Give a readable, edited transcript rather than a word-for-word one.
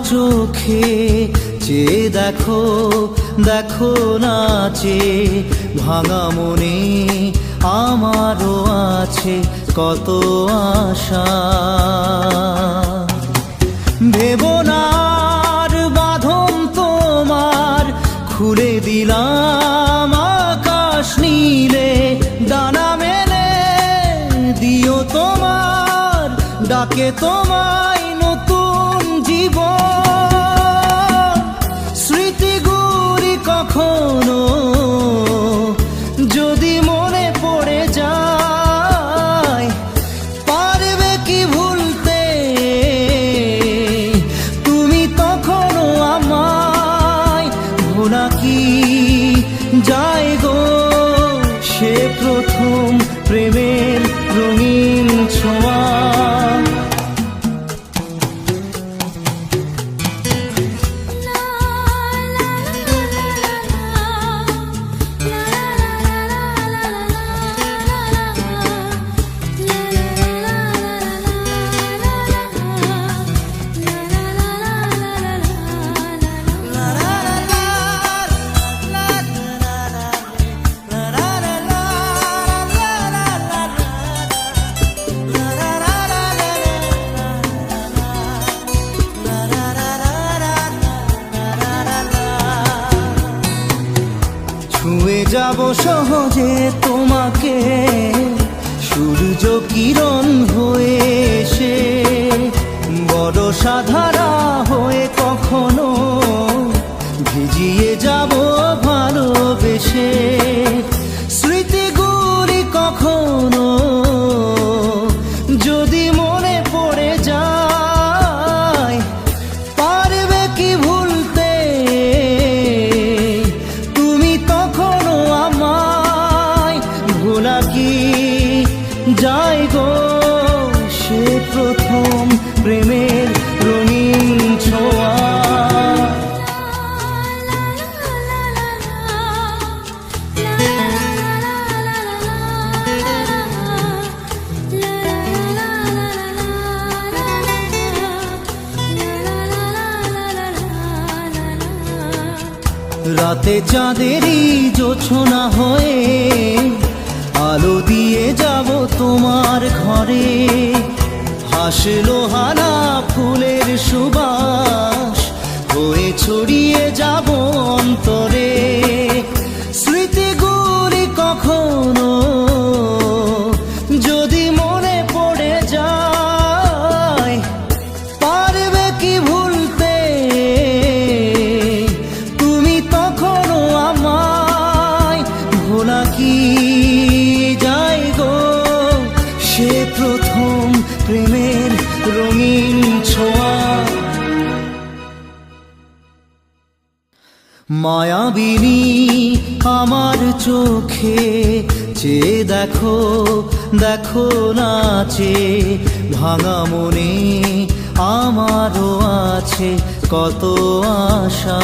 চোখে চেয়ে দেখো, দেখো নাচে ভাঙা মনে আমারও আছে কত আশা। ভেবো না আর বাঁধন তোমার, খুলে দিলাম আকাশ নীলে, ডানা মেলে দিও তোমার ডাকে তোমায় নতুন জীবন। স্মৃতিগুলি কখনো যদি মনে পড়ে যায়, পারবে কি ভুলতে তুমি তখনো আমায়? ভোলা কি যায় গো সে প্রথম প্রেমের রঙিন ছোঁয়া। ছুঁয়ে যাব সহজে তোমাকে সূর্য কিরণ হয়ে এসে, বরষা ধারা হয়ে কখনো ভিজিয়ে যাব ভালোবেসে। স্মৃতিগুলি কখনো যদি মনে পড়ে যায়, পারবে কি ভুলতে তুমি তখনো আমায়? ভোলা কি যায় গো সে প্রথম প্রেমের রঙিন ছোঁয়া। রাতে চাঁদেরই জোছনা হয়ে আলো দিয়ে যাব তোমার ঘরে, হাসলো হানা ফুলের সুবাস হয়ে ছড়িয়ে যাব অন্তরে। স্মৃতিগুলি কখনো যদি মনে পড়ে যায়, পারবে কি ভুলতে তুমি তখনো আমায়? ভোলা কি যায় গো সে প্রথম প্রেমের রঙিন ছোঁয়া। মায়াবিনী আমার চোখে চেয়ে দেখো, দেখো নাচে ভাঙা মনে আমারও আছে কত আশা।